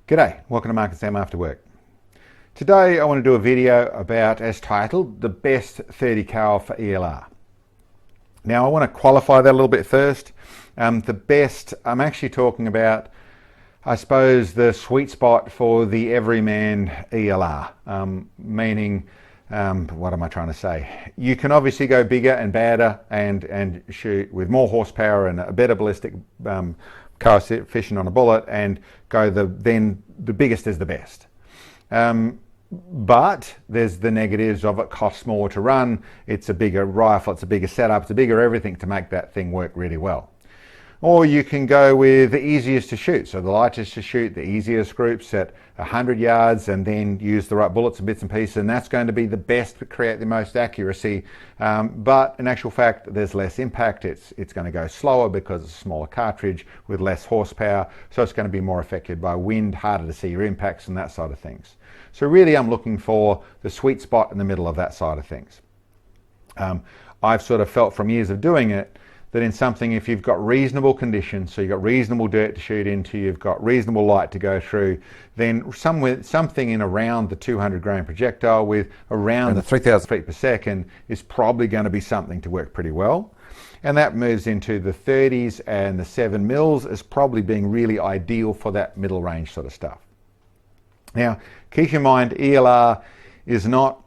G'day, welcome to Mark and Sam After Work. Today I want to do a video about, as titled, the best 30 cal for ELR. Now I want to qualify that a little bit first. The best, I'm actually talking about, I suppose, the sweet spot for the everyman ELR, meaning, what am I trying to say? You can obviously go bigger and badder and shoot with more horsepower and a better ballistic coefficient on a bullet and go then the biggest is the best. But there's the negatives of it costs more to run, it's a bigger rifle, it's a bigger setup, it's a bigger everything to make that thing work really well. Or you can go with the easiest to shoot, so the lightest to shoot, the easiest groups at 100 yards and then use the right bullets and bits and pieces, and that's going to be the best to create the most accuracy. But in actual fact, there's less impact, it's going to go slower because it's a smaller cartridge with less horsepower, so it's going to be more affected by wind, harder to see your impacts and that side of things. So really I'm looking for the sweet spot in the middle of that side of things. I've sort of felt from years of doing it that in something, if you've got reasonable conditions, so you've got reasonable dirt to shoot into, you've got reasonable light to go through, then something in around the 200 grain projectile with around the 3,000 feet per second is probably going to be something to work pretty well. And that moves into the 30s, and the 7 mils as probably being really ideal for that middle range sort of stuff. Now, keep in mind, ELR is not,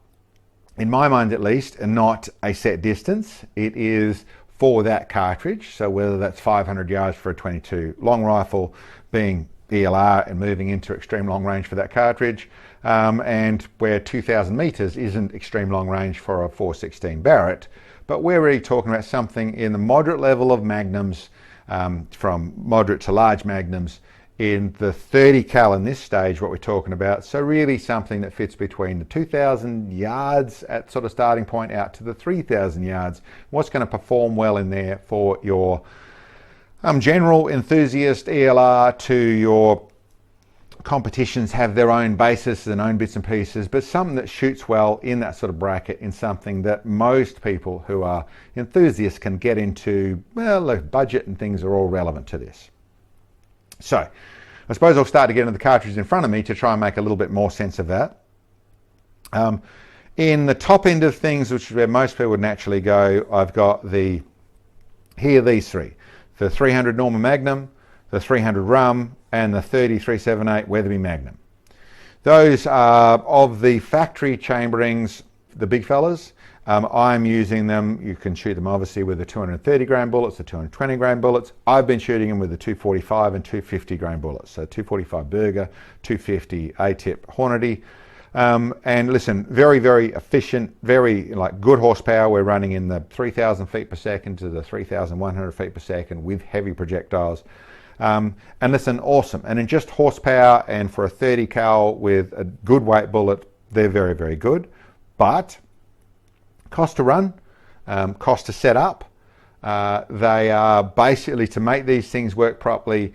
in my mind at least, not a set distance. It is for that cartridge, so whether that's 500 yards for a 22 long rifle being ELR and moving into extreme long range for that cartridge, and where 2,000 meters isn't extreme long range for a 416 Barrett, but we're really talking about something in the moderate level of magnums, from moderate to large magnums, in the 30 cal in this stage, what we're talking about. So really something that fits between the 2,000 yards at sort of starting point out to the 3,000 yards. What's going to perform well in there for your general enthusiast ELR to your competitions have their own bases and own bits and pieces, but something that shoots well in that sort of bracket, in something that most people who are enthusiasts can get into. Well, the budget and things are all relevant to this. So I suppose I'll start to get into the cartridges in front of me to try and make a little bit more sense of that. In the top end of things, which is where most people would naturally go, I've got these three: the 300 Norma Magnum, the 300 Rum, and the 30-378 Weatherby Magnum. Those are of the factory chamberings, the big fellas. I'm using them, you can shoot them obviously with the 230 grain bullets, the 220 grain bullets. I've been shooting them with the 245 and 250 grain bullets. So 245 Berger, 250 A-tip Hornady. And listen, very, very efficient, very good horsepower. We're running in the 3,000 feet per second to the 3,100 feet per second with heavy projectiles. And listen, awesome. And in just horsepower and for a 30 cal with a good weight bullet, they're very, very good. But cost to run, cost to set up. They are basically, to make these things work properly,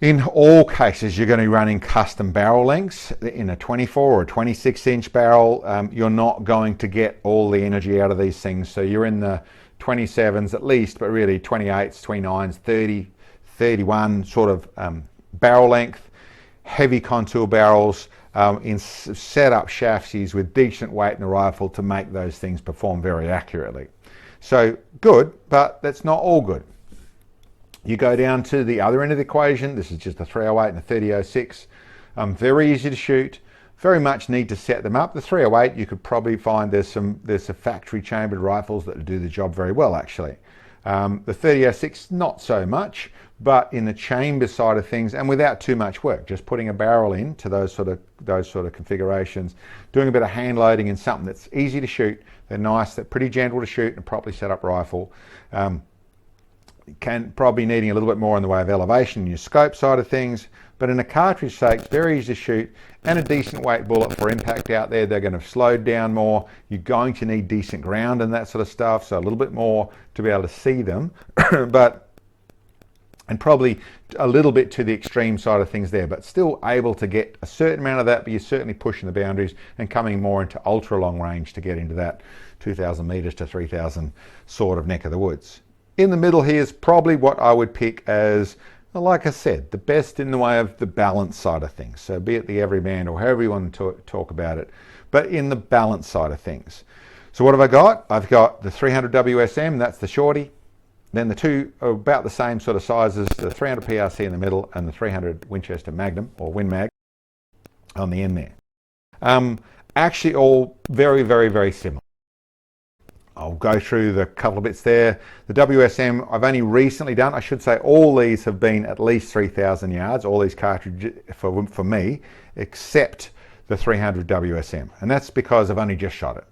in all cases you're going to be running custom barrel lengths. In a 24 or a 26 inch barrel, you're not going to get all the energy out of these things, so you're in the 27s at least, but really 28s, 29s, 30, 31 sort of barrel length, heavy contour barrels, in set up chassis with decent weight in the rifle to make those things perform very accurately. So good, but that's not all good. You go down to the other end of the equation. This is just the 308 and the 3006. Very easy to shoot. Very much need to set them up. The 308, you could probably find there's some factory chambered rifles that do the job very well actually. The 3006, not so much, but in the chamber side of things, and without too much work, just putting a barrel in to those sort of configurations, doing a bit of hand loading in something that's easy to shoot, they're nice, they're pretty gentle to shoot, and a properly set up rifle. Can probably needing a little bit more in the way of elevation in your scope side of things, but in a cartridge sake, it's very easy to shoot, and a decent weight bullet for impact out there. They're going to slow down more. You're going to need decent ground and that sort of stuff, so a little bit more to be able to see them, and probably a little bit to the extreme side of things there, but still able to get a certain amount of that, but you're certainly pushing the boundaries and coming more into ultra long range to get into that 2,000 meters to 3,000 sort of neck of the woods. In the middle here is probably what I would pick as like I said, the best in the way of the balance side of things. So be it the everyman or however you want to talk about it, but in the balance side of things. So what have I got? I've got the 300 WSM, that's the shorty. Then the two are about the same sort of sizes, the 300 PRC in the middle and the 300 Winchester Magnum or Win Mag on the end there. Actually all very, very, very similar. I'll go through the couple of bits there. The WSM I've only recently done. I should say all these have been at least 3,000 yards, all these cartridges for me, except the 300 WSM. And that's because I've only just shot it.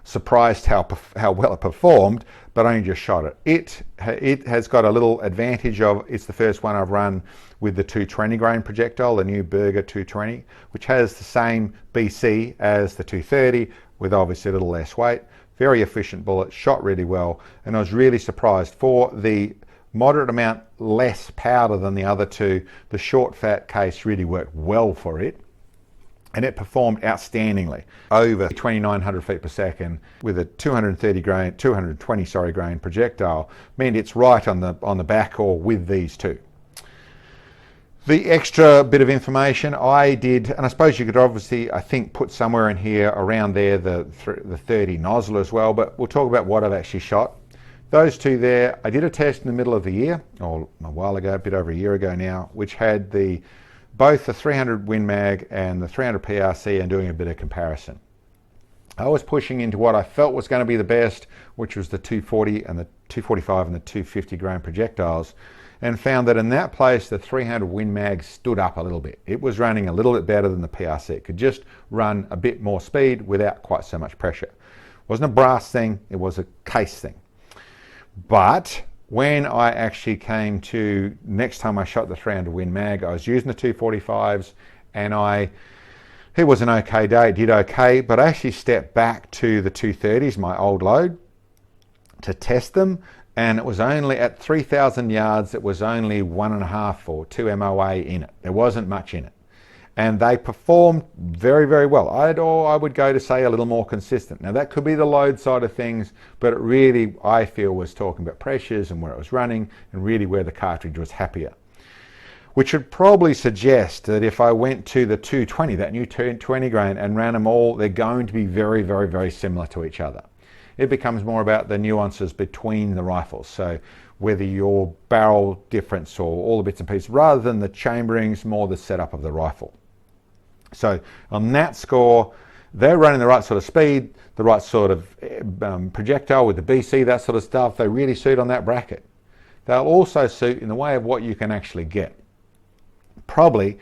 Surprised how well it performed, but only just shot it. It has got a little advantage of, it's the first one I've run with the 220 grain projectile, the new Berger 220, which has the same BC as the 230 with obviously a little less weight. Very efficient bullet, shot really well, and I was really surprised for the moderate amount less powder than the other two. The short fat case really worked well for it, and it performed outstandingly over 2,900 feet per second with a 220 grain projectile. Meant it's right on the back or with these two. The extra bit of information I did, and I suppose you could obviously, I think, put somewhere in here around there the 30 nozzle as well, but we'll talk about what I've actually shot. Those two there, I did a test in the middle of the year, or a while ago, a bit over a year ago now, which had both the 300 Win Mag and the 300 PRC and doing a bit of comparison. I was pushing into what I felt was going to be the best, which was the 240 and the 245 and the 250 grain projectiles, and found that in that place the 300 Win Mag stood up a little bit. It was running a little bit better than the PRC. It could just run a bit more speed without quite so much pressure. It wasn't a brass thing, it was a case thing. But when I actually came to, next time I shot the 300 Win Mag, I was using the 245s, and it was an okay day, it did okay, but I actually stepped back to the 230s, my old load, to test them, and it was only at 3,000 yards, it was only 1.5 or 2 MOA in it. There wasn't much in it. And they performed very, very well. I would go to say a little more consistent. Now that could be the load side of things, but it really, I feel, was talking about pressures and where it was running and really where the cartridge was happier. Which would probably suggest that if I went to the 220, that new 220 grain, and ran them all, they're going to be very, very, very similar to each other. It becomes more about the nuances between the rifles. So whether your barrel difference or all the bits and pieces, rather than the chamberings, more the setup of the rifle. So on that score, they're running the right sort of speed, the right sort of projectile with the BC, that sort of stuff. They really suit on that bracket. They'll also suit in the way of what you can actually get. Probably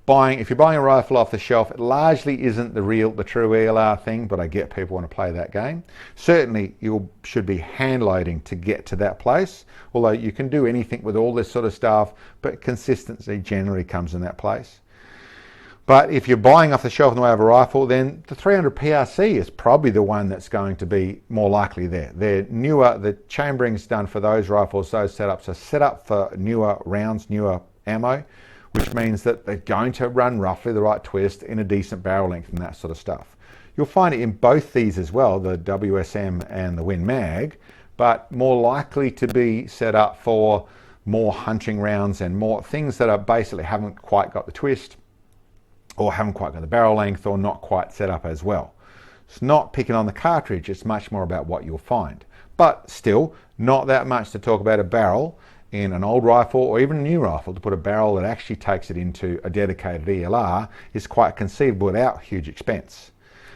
if you're buying a rifle off the shelf, it largely isn't the true ELR thing, but I get people want to play that game. Certainly you should be hand loading to get to that place, although you can do anything with all this sort of stuff, but consistency generally comes in that place. But if you're buying off the shelf in the way of a rifle, then the 300 PRC is probably the one that's going to be more likely there. They're newer, the chambering's done for those rifles, those setups are set up for newer rounds, newer ammo, which means that they're going to run roughly the right twist in a decent barrel length and that sort of stuff. You'll find it in both these as well, the WSM and the Win Mag, but more likely to be set up for more hunting rounds and more things that are basically haven't quite got the twist or haven't quite got the barrel length or not quite set up as well. It's not picking on the cartridge, it's much more about what you'll find. But still, not that much to talk about a barrel in an old rifle or even a new rifle. To put a barrel that actually takes it into a dedicated ELR is quite conceivable without huge expense.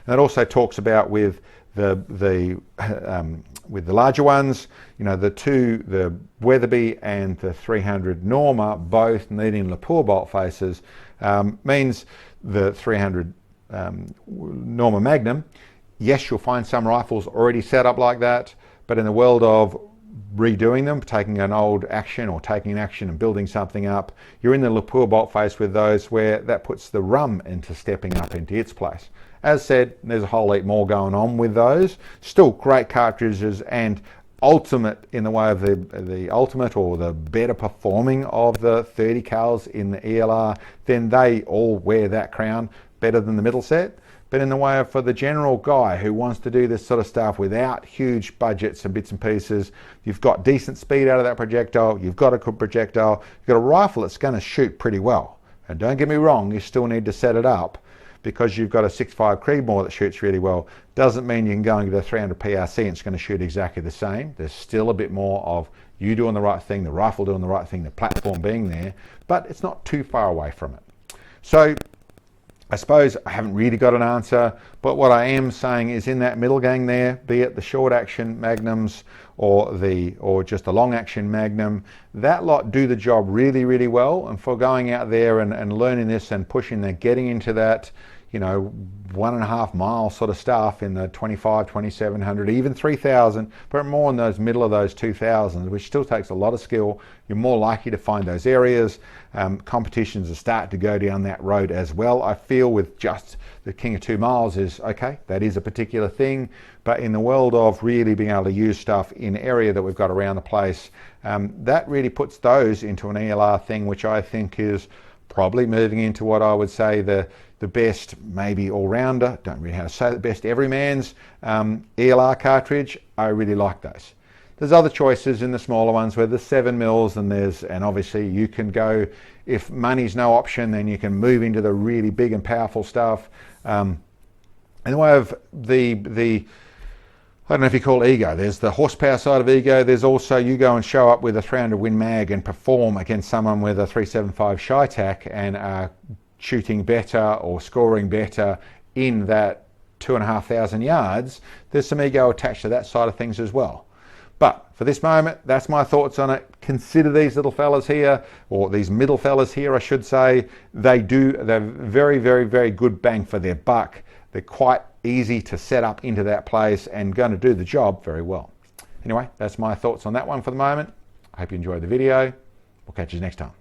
And it also talks about with the larger ones, you know, the Weatherby and the 300 Norma both needing lapel bolt faces, means the 300 Norma Magnum, yes, you'll find some rifles already set up like that, but in the world of redoing them, taking an old action or taking an action and building something up, you're in the lapel bolt face with those where that puts the rum into stepping up into its place. As said, there's a whole heap more going on with those. Still great cartridges and ultimate in the way of the ultimate or the better performing of the 30 cals in the ELR, then they all wear that crown. better than the middle set. But in the way of for the general guy who wants to do this sort of stuff without huge budgets and bits and pieces, you've got decent speed out of that projectile, you've got a good projectile, you've got a rifle that's going to shoot pretty well. And don't get me wrong, you still need to set it up because you've got a 6.5 Creedmoor that shoots really well. Doesn't mean you can go and get a 300 PRC and it's going to shoot exactly the same. There's still a bit more of you doing the right thing, the rifle doing the right thing, the platform being there, but it's not too far away from it. So I suppose I haven't really got an answer, but what I am saying is in that middle gang there, be it the short action magnums or just the long action magnum, that lot do the job really, really well. And for going out there and learning this and pushing and getting into that, 1.5 mile sort of stuff in the 25, 2700, even 3000, but more in those middle of those 2000s, which still takes a lot of skill. You're more likely to find those areas. Competitions are starting to go down that road as well. I feel with just the King of 2 miles is okay, that is a particular thing, but in the world of really being able to use stuff in area that we've got around the place, that really puts those into an ELR thing, which I think is probably moving into what I would say the best, maybe all-rounder, don't really know how to say the best everyman's ELR cartridge. I really like those. There's other choices in the smaller ones where there's 7mm and obviously you can go, if money's no option, then you can move into the really big and powerful stuff. In the way of the I don't know if you call it ego. There's the horsepower side of ego. There's also you go and show up with a 300 Win Mag and perform against someone with a 375 Shytac and are shooting better or scoring better in that 2,500 yards. There's some ego attached to that side of things as well. But for this moment, that's my thoughts on it. Consider these little fellas here, or these middle fellas here, I should say. They're very, very, very good bang for their buck. They're quite easy to set up into that place and going to do the job very well. Anyway, that's my thoughts on that one for the moment. I hope you enjoyed the video. We'll catch you next time.